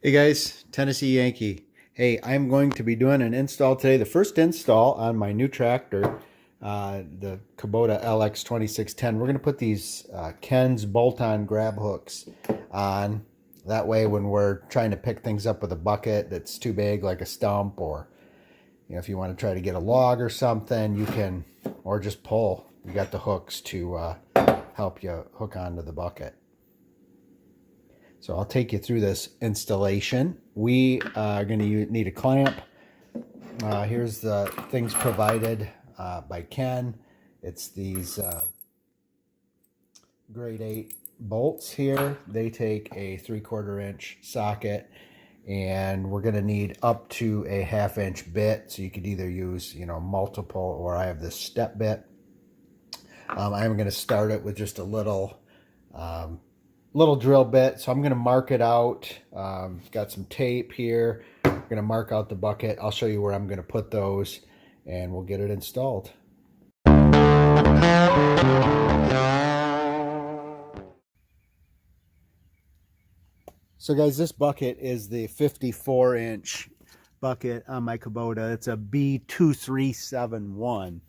Hey guys, Tennessee Yankee. Hey, I'm going to be doing an install today, the first install on my new tractor, the Kubota LX2610. We're going to put these Ken's bolt-on grab hooks on. That way when we're trying to pick things up with a bucket that's too big, like a stump, or if you want to try to get a log or something, you can, or just pull. You got the hooks to help you hook onto the bucket. So I'll take you through this installation. We are going to need a clamp. Here's the things provided by Ken. It's these grade 8 bolts here. They take a 3/4 inch socket, and we're going to need up to a 1/2 inch bit. So you could either use, multiple, or I have this step bit. I'm going to start it with just a little drill bit, so I'm going to mark it out. Got some tape here. I'm going to mark out the bucket. I'll show you where I'm going to put those, and we'll get it installed. So guys, this bucket is the 54-inch bucket on my Kubota. It's a B2371.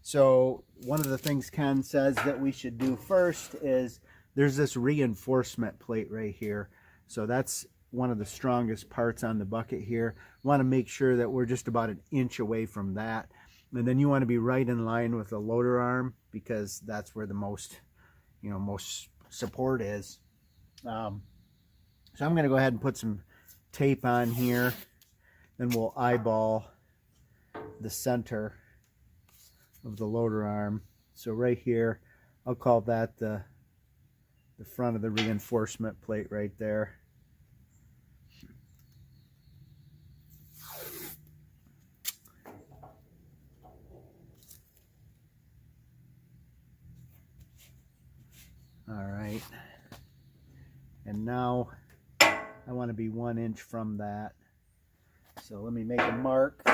So one of the things Ken says that we should do first is there's this reinforcement plate right here. So that's one of the strongest parts on the bucket here. Want to make sure that we're just about an inch away from that. And then you want to be right in line with the loader arm, because that's where the most support is. So I'm going to go ahead and put some tape on here. Then we'll eyeball the center of the loader arm. So right here, I'll call that the front of the reinforcement plate right there. All right, and now I want to be 1 inch from that. So let me make a mark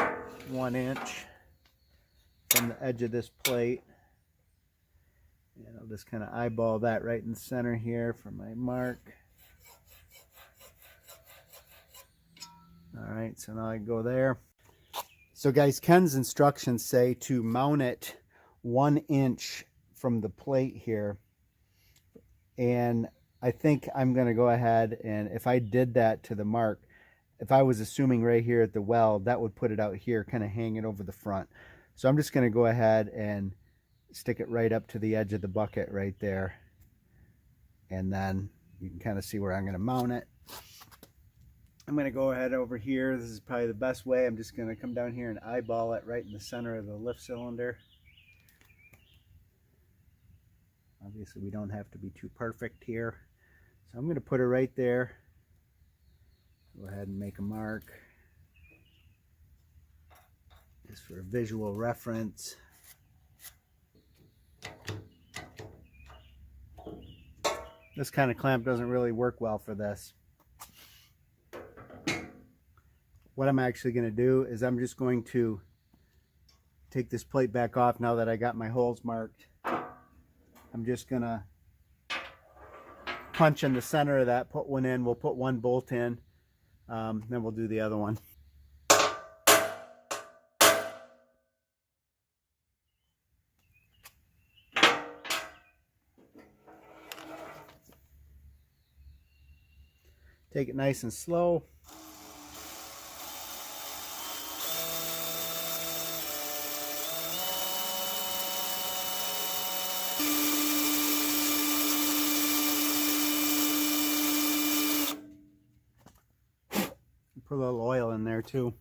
1 inch from the edge of this plate, and I'll just kind of eyeball that right in the center here for my mark. All right, so now I go there. So guys, Ken's instructions say to mount it 1 inch from the plate here, and I think I'm going to go ahead, and if I did that to the mark, if I was assuming right here at the weld, that would put it out here, kind of hang it over the front. So I'm just going to go ahead and stick it right up to the edge of the bucket right there. And then you can kind of see where I'm going to mount it. I'm going to go ahead over here. This is probably the best way. I'm just going to come down here and eyeball it right in the center of the lift cylinder. Obviously, we don't have to be too perfect here. So I'm going to put it right there. Go ahead and make a mark, just for a visual reference. This kind of clamp doesn't really work well for this. What I'm actually going to do is I'm just going to take this plate back off now that I got my holes marked. I'm just going to punch in the center of that, put one in. We'll put one bolt in, then we'll do the other one. Take it nice and slow. Put a little oil in there too.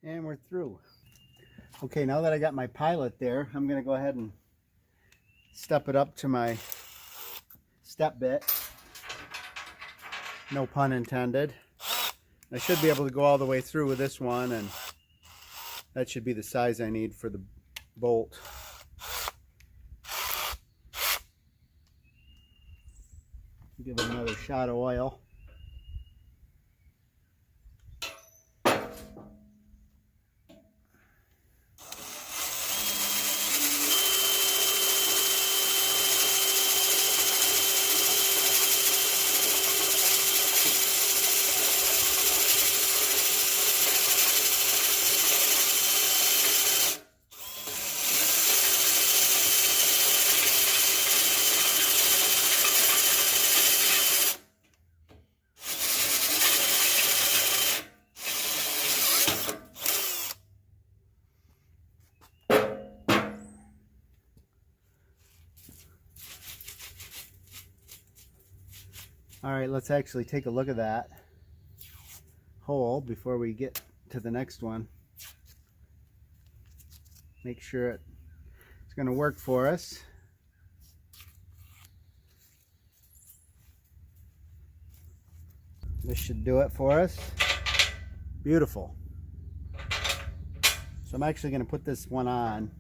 And we're through. Okay, now that I got my pilot there, I'm going to go ahead and step it up to my step bit. No pun intended. I should be able to go all the way through with this one, and that should be the size I need for the bolt. Give it another shot of oil. All right, let's actually take a look at that hole before we get to the next one. Make sure it's going to work for us. This should do it for us. Beautiful. So I'm actually going to put this one on.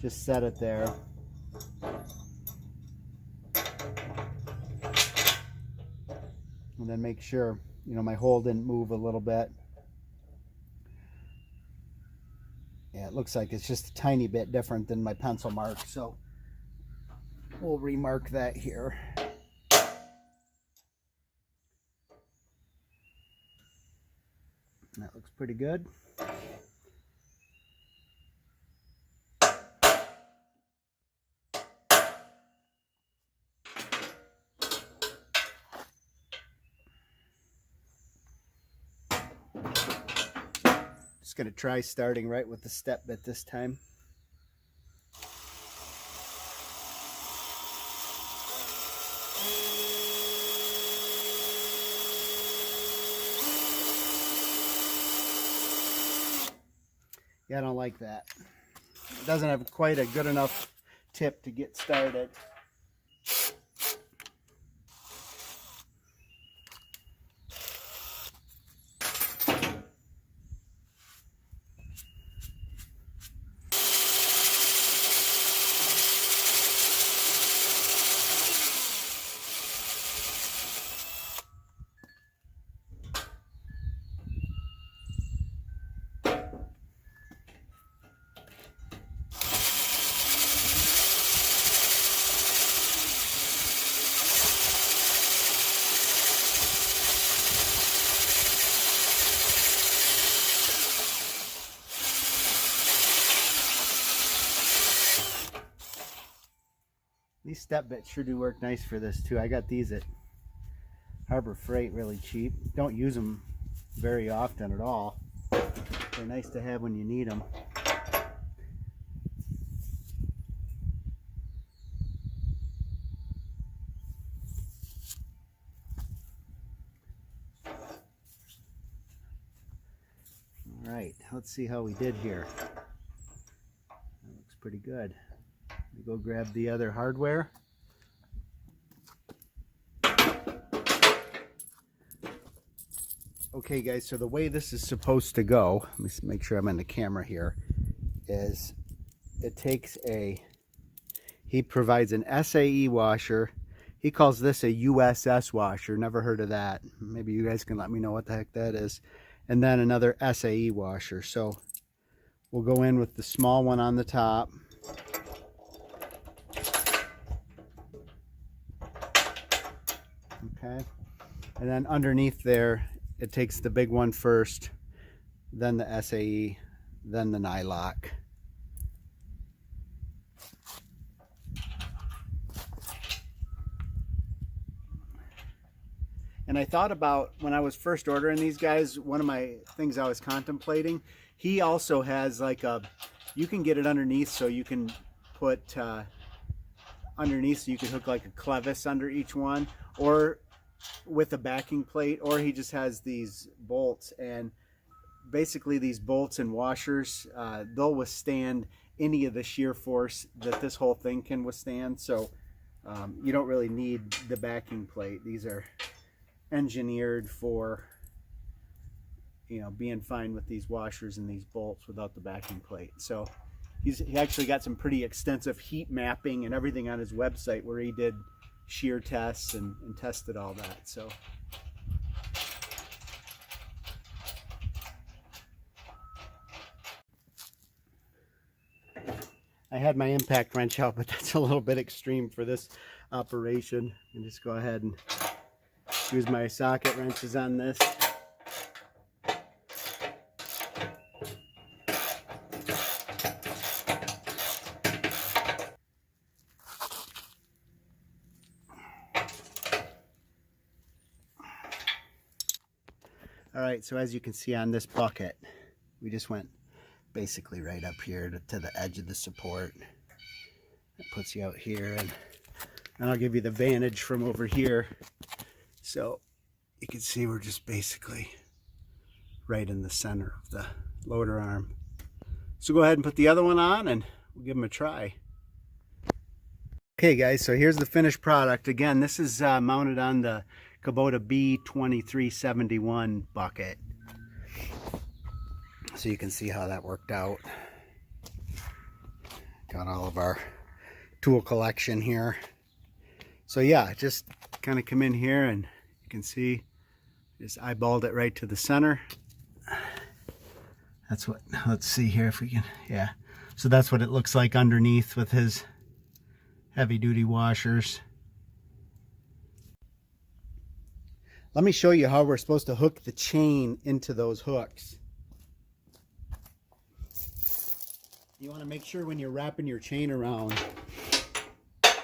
Just set it there. And then make sure, you know, my hole didn't move a little bit. Yeah, it looks like it's just a tiny bit different than my pencil mark, so we'll remark that here. That looks pretty good. Just going to try starting right with the step bit this time. Yeah, I don't like that. It doesn't have quite a good enough tip to get started. These step bits sure do work nice for this too. I got these at Harbor Freight, really cheap. Don't use them very often at all. They're nice to have when you need them. All right, let's see how we did here. That looks pretty good. Go grab the other hardware. Okay guys, so the way this is supposed to go, let me make sure I'm in the camera here, is it takes he provides an SAE washer. He calls this a USS washer. Never heard of that. Maybe you guys can let me know what the heck that is. And then another SAE washer. So we'll go in with the small one on the top. Okay, and then underneath there, it takes the big one first, then the SAE, then the nylock. And I thought about, when I was first ordering these guys, one of my things I was contemplating, he also has like you can get it underneath, so you can put underneath, so you can hook like a clevis under each one, or with a backing plate, or he just has these bolts. And basically these bolts and washers, they'll withstand any of the shear force that this whole thing can withstand. So you don't really need the backing plate. These are engineered for being fine with these washers and these bolts without the backing plate. So he actually got some pretty extensive heat mapping and everything on his website where he did shear tests and tested all that. So I had my impact wrench out, but that's a little bit extreme for this operation. And just go ahead and use my socket wrenches on this. All right, so as you can see on this bucket, we just went basically right up here to the edge of the support. That puts you out here, and I'll give you the vantage from over here. So you can see we're just basically right in the center of the loader arm. So go ahead and put the other one on and we'll give them a try. Okay guys, so here's the finished product. Again, this is mounted on the Kubota B2371 bucket. So you can see how that worked out. Got all of our tool collection here. So yeah, just kind of come in here and you can see just eyeballed it right to the center. That's what, let's see here if we can, yeah. So that's what it looks like underneath with his heavy duty washers. Let me show you how we're supposed to hook the chain into those hooks. You want to make sure when you're wrapping your chain around,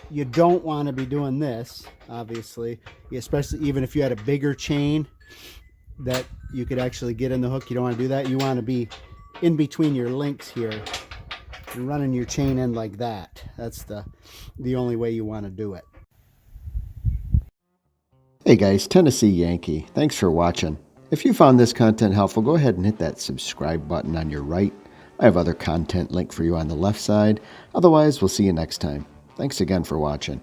you don't want to be doing this, obviously, especially even if you had a bigger chain that you could actually get in the hook. You don't want to do that. You want to be in between your links here and running your chain in like that. That's the only way you want to do it. Hey guys, Tennessee Yankee. Thanks for watching. If you found this content helpful, go ahead and hit that subscribe button on your right. I have other content linked for you on the left side. Otherwise, we'll see you next time. Thanks again for watching.